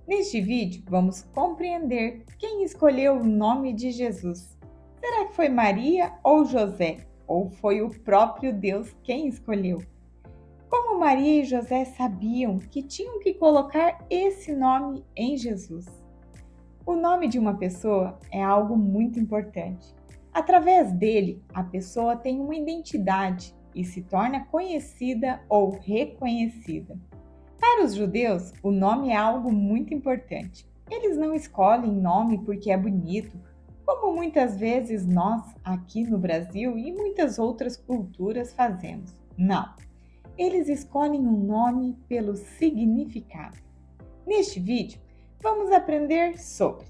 Neste vídeo, vamos compreender quem escolheu o nome de Jesus. Será que foi Maria ou José? Ou foi o próprio Deus quem escolheu? Como Maria e José sabiam que tinham que colocar esse nome em Jesus? O nome de uma pessoa é algo muito importante. Através dele, a pessoa tem uma identidade e se torna conhecida ou reconhecida. Para os judeus, o nome é algo muito importante. Eles não escolhem nome porque é bonito, como muitas vezes nós aqui no Brasil e muitas outras culturas fazemos. Não, eles escolhem um nome pelo significado. Neste vídeo, vamos aprender sobre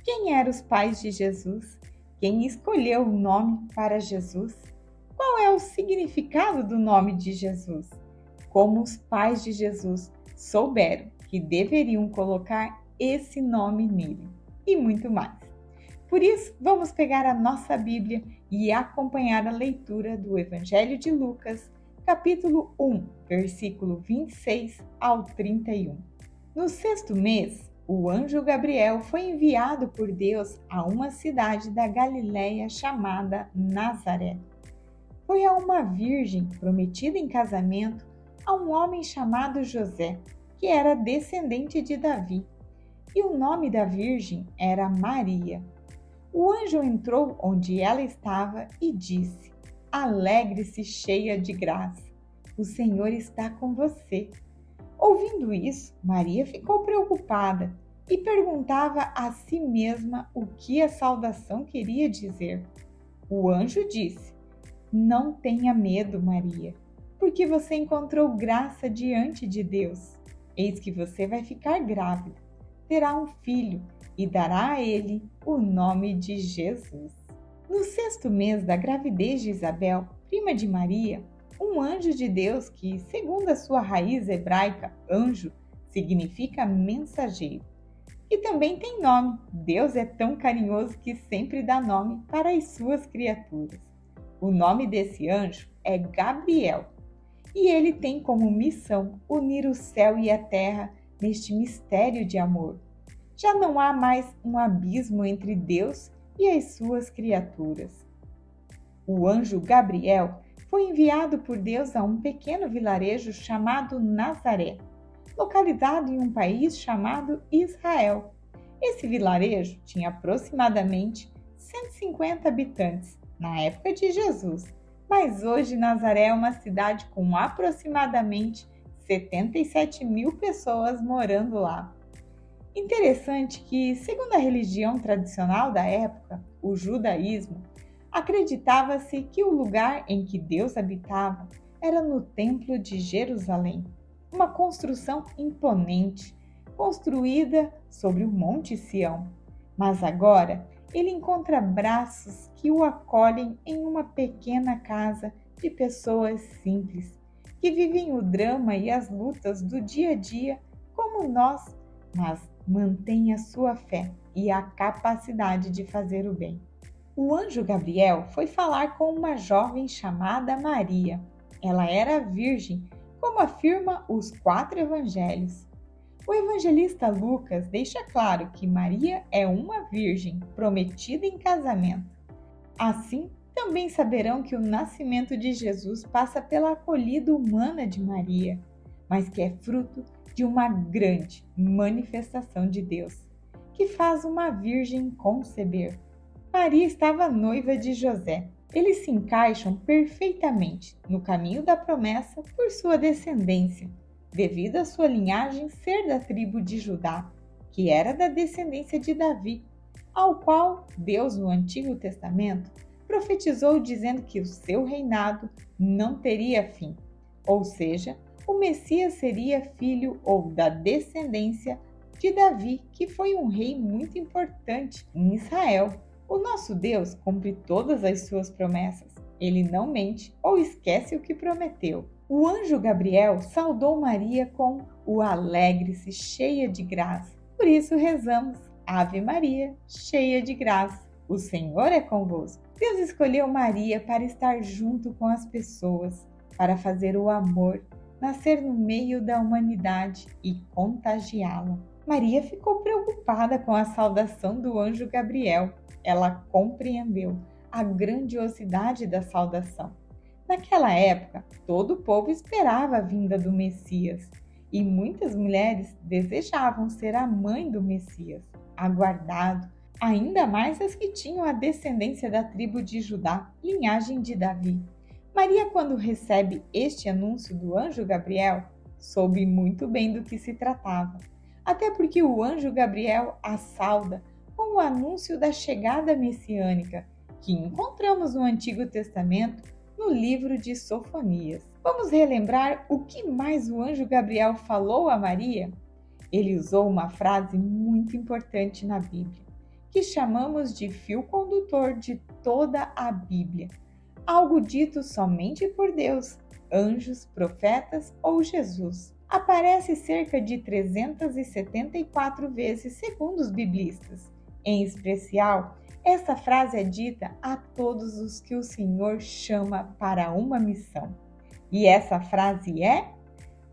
quem eram os pais de Jesus, quem escolheu o nome para Jesus, qual é o significado do nome de Jesus, como os pais de Jesus souberam que deveriam colocar esse nome nele e muito mais. Por isso, vamos pegar a nossa Bíblia e acompanhar a leitura do Evangelho de Lucas, capítulo 1, versículo 26 ao 31. No sexto mês, o anjo Gabriel foi enviado por Deus a uma cidade da Galiléia chamada Nazaré. Foi a uma virgem prometida em casamento a um homem chamado José, que era descendente de Davi. E o nome da virgem era Maria. O anjo entrou onde ela estava e disse: Alegre-se, cheia de graça. O Senhor está com você. Ouvindo isso, Maria ficou preocupada e perguntava a si mesma o que a saudação queria dizer. O anjo disse: Não tenha medo, Maria, porque você encontrou graça diante de Deus. Eis que você vai ficar grávida, terá um filho e dará a ele o nome de Jesus. No sexto mês da gravidez de Isabel, prima de Maria, um anjo de Deus que, segundo a sua raiz hebraica, anjo, significa mensageiro, e também tem nome. Deus é tão carinhoso que sempre dá nome para as suas criaturas. O nome desse anjo é Gabriel, e ele tem como missão unir o céu e a terra neste mistério de amor. Já não há mais um abismo entre Deus e as suas criaturas. O anjo Gabriel foi enviado por Deus a um pequeno vilarejo chamado Nazaré, localizado em um país chamado Israel. Esse vilarejo tinha aproximadamente 150 habitantes na época de Jesus, mas hoje Nazaré é uma cidade com aproximadamente 77 mil pessoas morando lá. Interessante que, segundo a religião tradicional da época, o judaísmo, acreditava-se que o lugar em que Deus habitava era no Templo de Jerusalém, uma construção imponente, construída sobre o Monte Sião. Mas agora ele encontra braços que o acolhem em uma pequena casa de pessoas simples, que vivem o drama e as lutas do dia a dia como nós, mas mantêm a sua fé e a capacidade de fazer o bem. O anjo Gabriel foi falar com uma jovem chamada Maria. Ela era virgem, como afirma os 4 evangelhos. O evangelista Lucas deixa claro que Maria é uma virgem prometida em casamento. Assim, também saberão que o nascimento de Jesus passa pela acolhida humana de Maria, mas que é fruto de uma grande manifestação de Deus, que faz uma virgem conceber. Maria estava noiva de José. Eles se encaixam perfeitamente no caminho da promessa por sua descendência, devido à sua linhagem ser da tribo de Judá, que era da descendência de Davi, ao qual Deus, no Antigo Testamento, profetizou dizendo que o seu reinado não teria fim, ou seja, o Messias seria filho ou da descendência de Davi, que foi um rei muito importante em Israel. O nosso Deus cumpre todas as suas promessas. Ele não mente ou esquece o que prometeu. O anjo Gabriel saudou Maria com o alegre-se, cheia de graça. Por isso rezamos: Ave Maria, cheia de graça. O Senhor é convosco. Deus escolheu Maria para estar junto com as pessoas, para fazer o amor nascer no meio da humanidade e contagiá-la. Maria ficou preocupada com a saudação do anjo Gabriel. Ela compreendeu a grandiosidade da saudação. Naquela época, todo o povo esperava a vinda do Messias e muitas mulheres desejavam ser a mãe do Messias, aguardado, ainda mais as que tinham a descendência da tribo de Judá, linhagem de Davi. Maria, quando recebe este anúncio do anjo Gabriel, soube muito bem do que se tratava, até porque o anjo Gabriel a sauda com o anúncio da chegada messiânica, que encontramos no Antigo Testamento, no livro de Sofonias. Vamos relembrar o que mais o anjo Gabriel falou a Maria? Ele usou uma frase muito importante na Bíblia, que chamamos de fio condutor de toda a Bíblia. Algo dito somente por Deus, anjos, profetas ou Jesus. Aparece cerca de 374 vezes, segundo os biblistas. Em especial, essa frase é dita a todos os que o Senhor chama para uma missão. E essa frase é: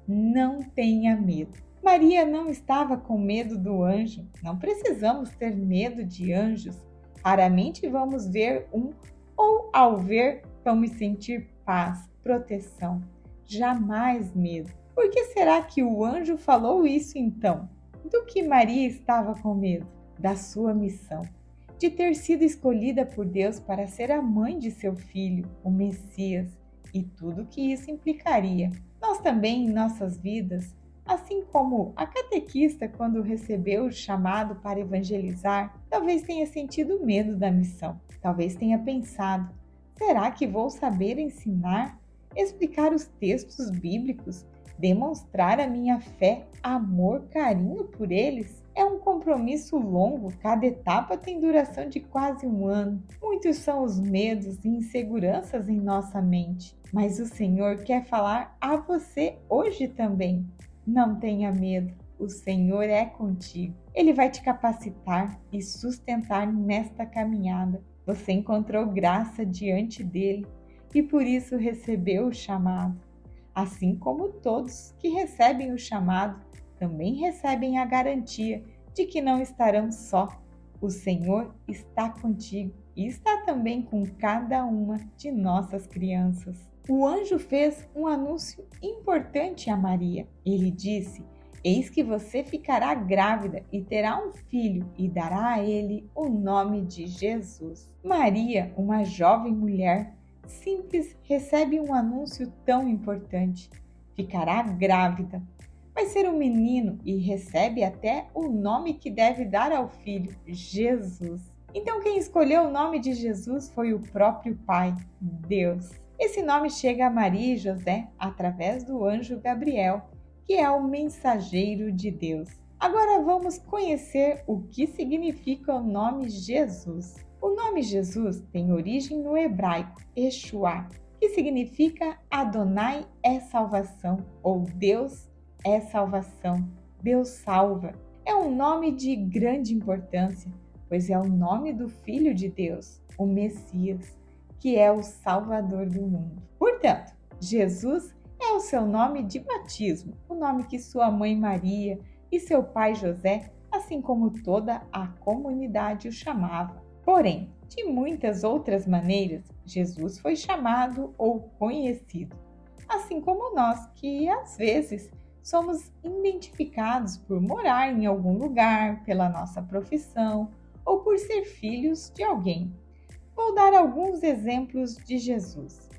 não tenha medo. Maria não estava com medo do anjo. Não precisamos ter medo de anjos. Raramente vamos ver um ou ao ver vamos sentir paz, proteção. Jamais medo. Por que será que o anjo falou isso então? Do que Maria estava com medo? Da sua missão, de ter sido escolhida por Deus para ser a mãe de seu filho, o Messias, e tudo o que isso implicaria. Nós também, em nossas vidas, assim como a catequista, quando recebeu o chamado para evangelizar, talvez tenha sentido medo da missão. Talvez tenha pensado: será que vou saber ensinar, explicar os textos bíblicos, demonstrar a minha fé, amor, carinho por eles? É um compromisso longo, cada etapa tem duração de quase um ano. Muitos são os medos e inseguranças em nossa mente, mas o Senhor quer falar a você hoje também. Não tenha medo, o Senhor é contigo. Ele vai te capacitar e sustentar nesta caminhada. Você encontrou graça diante dele e por isso recebeu o chamado. Assim como todos que recebem o chamado também recebem a garantia de que não estarão só. O Senhor está contigo e está também com cada uma de nossas crianças. O anjo fez um anúncio importante a Maria. Ele disse: eis que você ficará grávida e terá um filho e dará a ele o nome de Jesus. Maria, uma jovem mulher simples, recebe um anúncio tão importante. Ficará grávida. Vai ser um menino e recebe até o nome que deve dar ao filho, Jesus. Então quem escolheu o nome de Jesus foi o próprio Pai, Deus. Esse nome chega a Maria e José através do anjo Gabriel, que é o mensageiro de Deus. Agora vamos conhecer o que significa o nome Jesus. O nome Jesus tem origem no hebraico, Yeshua, que significa Adonai é salvação, ou Deus é salvação, Deus salva. É um nome de grande importância, pois é o nome do Filho de Deus, o Messias, que é o Salvador do mundo. Portanto, Jesus é o seu nome de batismo, o nome que sua mãe Maria e seu pai José, assim como toda a comunidade o chamava. Porém, de muitas outras maneiras, Jesus foi chamado ou conhecido, assim como nós, que às vezes somos identificados por morar em algum lugar, pela nossa profissão ou por ser filhos de alguém. Vou dar alguns exemplos de Jesus.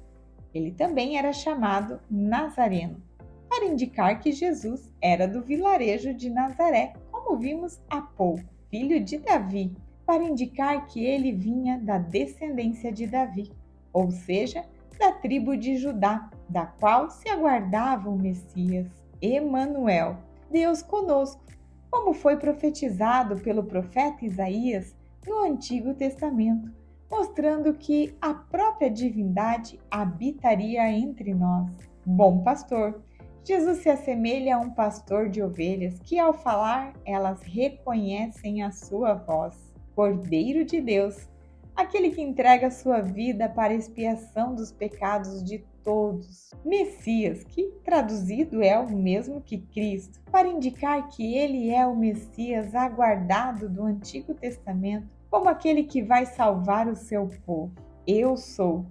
Ele também era chamado Nazareno, para indicar que Jesus era do vilarejo de Nazaré, como vimos há pouco, filho de Davi, para indicar que ele vinha da descendência de Davi, ou seja, da tribo de Judá, da qual se aguardava o Messias. Emanuel, Deus conosco, como foi profetizado pelo profeta Isaías no Antigo Testamento, mostrando que a própria divindade habitaria entre nós. Bom pastor, Jesus se assemelha a um pastor de ovelhas que, ao falar, elas reconhecem a sua voz. Cordeiro de Deus, aquele que entrega sua vida para a expiação dos pecados de todos. Messias, que traduzido é o mesmo que Cristo, para indicar que ele é o Messias aguardado do Antigo Testamento, como aquele que vai salvar o seu povo. Eu sou.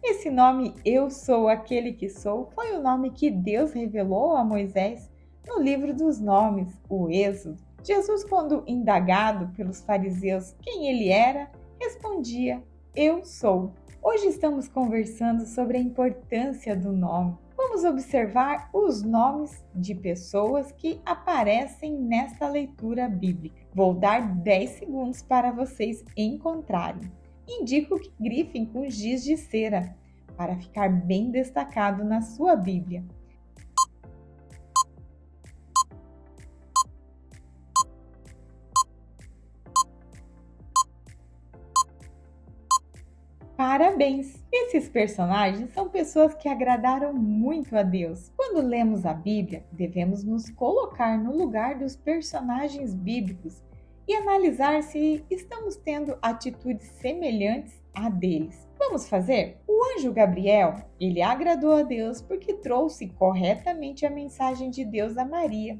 Esse nome, Eu Sou Aquele que Sou, foi o nome que Deus revelou a Moisés no livro dos nomes, o Êxodo. Jesus, quando indagado pelos fariseus quem ele era, respondia: Eu sou. Hoje estamos conversando sobre a importância do nome. Vamos observar os nomes de pessoas que aparecem nesta leitura bíblica. Vou dar 10 segundos para vocês encontrarem. Indico que grifem com giz de cera, para ficar bem destacado na sua Bíblia. Parabéns! Esses personagens são pessoas que agradaram muito a Deus. Quando lemos a Bíblia, devemos nos colocar no lugar dos personagens bíblicos e analisar se estamos tendo atitudes semelhantes a deles. Vamos fazer? O anjo Gabriel, ele agradou a Deus porque trouxe corretamente a mensagem de Deus a Maria.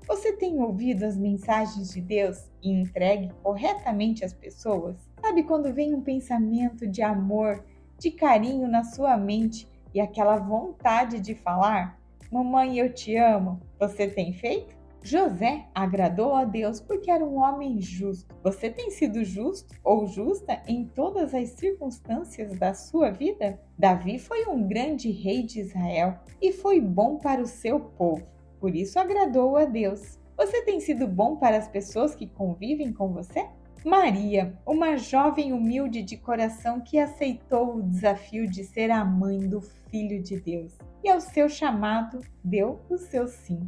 Você tem ouvido as mensagens de Deus e entregue corretamente às pessoas? Sabe quando vem um pensamento de amor, de carinho na sua mente e aquela vontade de falar? Mamãe, eu te amo. Você tem feito? José agradou a Deus porque era um homem justo. Você tem sido justo ou justa em todas as circunstâncias da sua vida? Davi foi um grande rei de Israel e foi bom para o seu povo. Por isso agradou a Deus. Você tem sido bom para as pessoas que convivem com você? Maria, uma jovem humilde de coração que aceitou o desafio de ser a mãe do Filho de Deus e ao seu chamado deu o seu sim.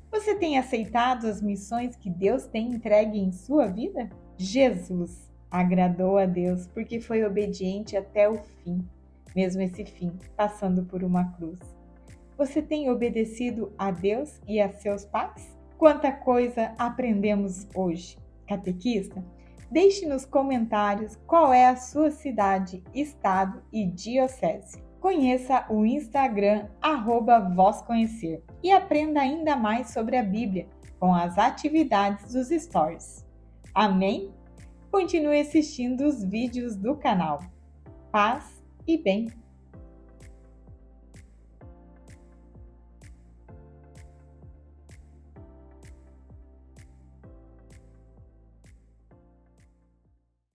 Você tem aceitado as missões que Deus tem entregue em sua vida? Jesus agradou a Deus porque foi obediente até o fim, mesmo esse fim passando por uma cruz. Você tem obedecido a Deus e a seus pais? Quanta coisa aprendemos hoje! Catequista, deixe nos comentários qual é a sua cidade, estado e diocese. Conheça o Instagram @vozconhecer e aprenda ainda mais sobre a Bíblia com as atividades dos stories. Amém? Continue assistindo os vídeos do canal. Paz e bem!